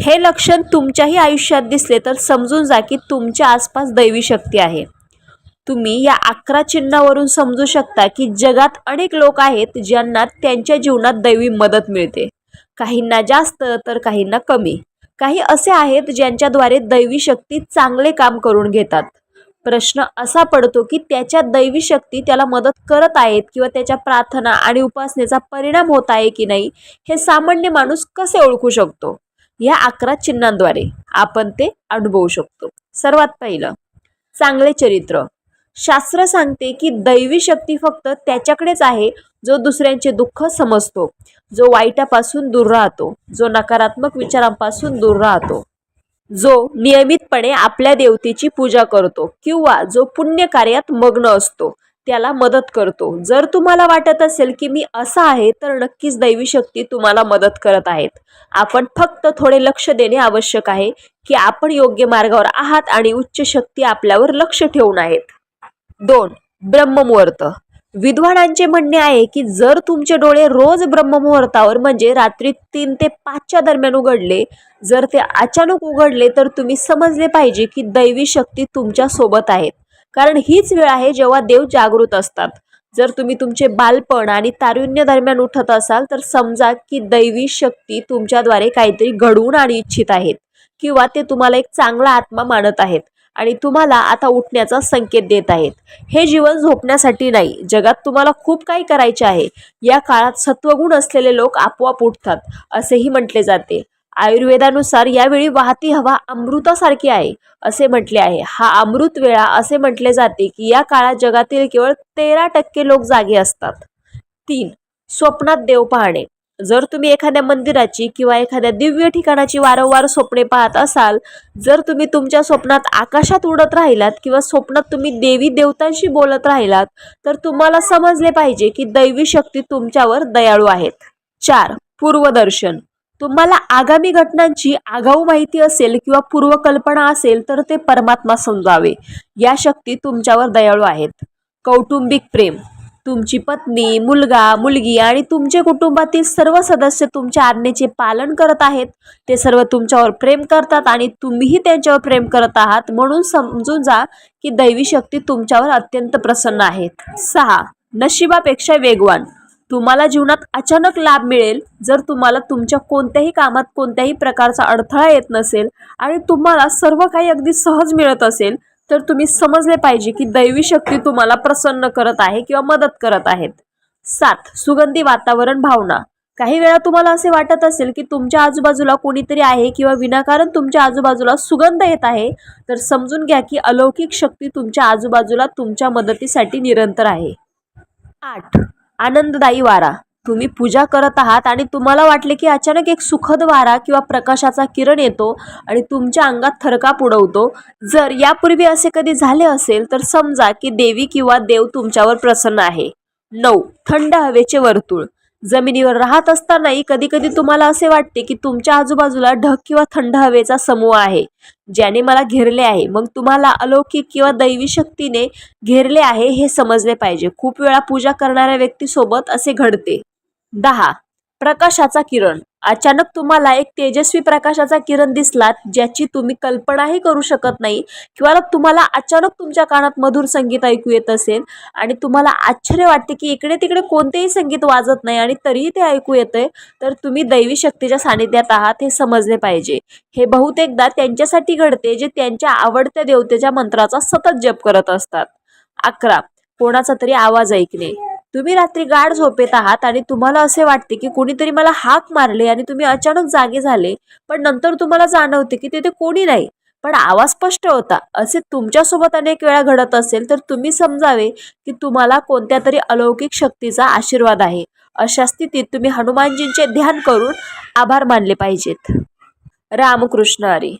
हे लक्षण तुमच्याही आयुष्यात दिसले तर समजून जा की तुमच्या आसपास दैवी शक्ती आहे. तुम्ही या 11 चिन्हावरून समजू शकता की जगात अनेक लोक आहेत ज्यांना त्यांच्या जीवनात दैवी मदत मिळते. काहींना जास्त तर काहींना कमी. काही असे आहेत ज्यांच्याद्वारे दैवी शक्ती चांगले काम करून घेतात. प्रश्न असा पडतो की त्याच्या दैवी शक्ती त्याला मदत करत आहेत किंवा त्याच्या प्रार्थना आणि उपासनेचा परिणाम होत आहे की नाही हे सामान्य माणूस कसे ओळखू शकतो? या 11 चिन्हांद्वारे आपण ते अनुभवू शकतो. सर्वात पहिलं, चांगले चरित्र. शास्त्र सांगते की दैवी शक्ती फक्त त्याच्याकडेच आहे जो दुसऱ्यांचे दुःख समजतो, जो वाईटापासून दूर राहतो, जो नकारात्मक विचारांपासून दूर राहतो, जो नियमितपणे आपल्या देवतेची पूजा करतो किंवा जो पुण्य कार्यात मग्न असतो त्याला मदत करतो. जर तुम्हाला वाटत असेल की मी असा आहे तर नक्कीच दैवी शक्ती तुम्हाला मदत करत आहेत. आपण फक्त थोडे लक्ष देणे आवश्यक आहे की आपण योग्य मार्गावर आहात आणि उच्च शक्ती आपल्यावर लक्ष ठेवून आहेत. 2. ब्रह्ममुहूर्त. विद्वानांचे म्हणणे आहे की जर तुमचे डोळे रोज ब्रह्ममुहूर्तावर म्हणजे रात्री 3 ते 5च्या दरम्यान उघडले, जर ते अचानक उघडले तर तुम्ही समजले पाहिजे की दैवी शक्ती तुमच्या सोबत आहेत, कारण हीच वेळ आहे जेव्हा देव जागृत असतात. जर तुम्ही तुमचे बालपण आणि तारुण्य दरम्यान उठत असाल तर समजा की दैवी शक्ती तुमच्याद्वारे काहीतरी घडवून आणि इच्छित आहेत किंवा ते तुम्हाला एक चांगला आत्मा मानत आहेत आणि तुम्हाला आता उठण्याचा संकेत देत आहेत. हे जीवन झोपण्यासाठी नाही, जगात तुम्हाला खूप काही करायचे आहे. या काळात सत्वगुण असलेले लोक आपोआप उठतात असेही म्हटले जाते. आयुर्वेदानुसार यावेळी वाहती हवा अमृतासारखी आहे असे म्हटले आहे. हा अमृत वेळा असे म्हटले जाते की या काळात जगातील केवळ 13% लोक जागे असतात. 3. स्वप्नात देव पाहणे. जर तुम्ही एखाद्या मंदिराची किंवा एखाद्या दिव्य ठिकाणाची वारंवार स्वप्ने पाहत असाल, जर तुम्ही तुमच्या स्वप्नात आकाशात उडत राहिलात किंवा स्वप्नात तुम्ही देवी देवतांशी बोलत राहिलात तर तुम्हाला समजले पाहिजे की दैवी शक्ती तुमच्यावर दयाळू आहेत. 4. पूर्वदर्शन. तुम्हाला आगामी घटनांची आगाऊ माहिती असेल किंवा पूर्वकल्पना असेल तर ते परमात्मा समजावे. या शक्ती तुमच्यावर दयाळू आहेत. कौटुंबिक प्रेम. तुमची पत्नी, मुलगा, मुलगी आणि तुमचे कुटुंबातील सर्व सदस्य तुमच्या आज्ञेचे पालन करत आहेत. ते सर्व तुमच्यावर प्रेम करतात आणि तुम्हीही त्यांच्यावर प्रेम करत आहात, म्हणून समजून जा की दैवी शक्ती तुमच्यावर अत्यंत प्रसन्न आहेत. 6. नशिबापेक्षा वेगवान. तुम्हाला जीवनात अचानक लाभ मिळेल जर तुम्हाला तुमच्या कोणत्याही कामात कोणत्याही प्रकारचा अडथळा येत नसेल आणि तुम्हाला सर्व काही अगदी सहज मिळत असेल तर तुम्ही समजले पाहिजे की दैवी शक्ती तुम्हाला प्रसन्न करत आहे किंवा मदत करत आहेत. 7. सुगंधी वातावरण भावना. काही वेळा तुम्हाला असे वाटत असेल की तुमच्या आजूबाजूला कोणीतरी आहे किंवा विनाकारण तुमच्या आजूबाजूला सुगंध येत आहे, तर समजून घ्या की अलौकिक शक्ती तुमच्या आजूबाजूला तुमच्या मदतीसाठी निरंतर आहे. 8. आनंददायी वारा. तुम्ही पूजा करत आहात आणि तुम्हाला वाटले की अचानक एक सुखद वारा किंवा प्रकाशाचा किरण येतो आणि तुमच्या अंगात थरकाप उडवतो. जर यापूर्वी असे कधी झाले असेल तर समजा की देवी किंवा देव तुमच्यावर प्रसन्न आहे. 9. थंड हवेचे वर्तुळ. जमिनीवर राहत असतानाही कधी कधी तुम्हाला असे वाटते की तुमच्या आजूबाजूला ढग किंवा थंड हवेचा समूह आहे ज्याने मला घेरले आहे. मग तुम्हाला अलौकिक किंवा दैवी शक्तीने घेरले आहे हे समजले पाहिजे. खूप वेळा पूजा करणाऱ्या व्यक्तीसोबत असे घडते. 10. प्रकाशाचा किरण. अचानक तुम्हाला एक तेजस्वी प्रकाशाचा किरण दिसला ज्याची तुम्ही कल्पनाही करू शकत नाही किंवा तुम्हाला अचानक तुमच्या कानात मधुर संगीत ऐकू येत असेल आणि तुम्हाला आश्चर्य वाटते की इकडे तिकडे कोणतेही संगीत वाजत नाही आणि तरीही ते ऐकू येते, तर तुम्ही दैवी शक्तीच्या सानिध्यात आहात हे समजले पाहिजे. हे बहुतेकदा त्यांच्यासाठी घडते जे त्यांच्या आवडत्या देवतेच्या मंत्राचा सतत जप करत असतात. 11. कोणाचा तरी आवाज ऐकणे. तुम्ही रात्री गाढ झोपेत आहात आणि तुम्हाला असे वाटते की कोणीतरी मला हाक मारले आणि तुम्ही अचानक जागे झाले, पण नंतर तुम्हाला जाणवते की तिथे कोणी नाही पण आवाज स्पष्ट होता. असे तुमच्यासोबत अनेक वेळा घडत असेल तर तुम्ही समजावे की तुम्हाला कोणत्या तरी अलौकिक शक्तीचा आशीर्वाद आहे. अशा स्थितीत तुम्ही हनुमानजींचे ध्यान करून आभार मानले पाहिजेत. रामकृष्ण हरी.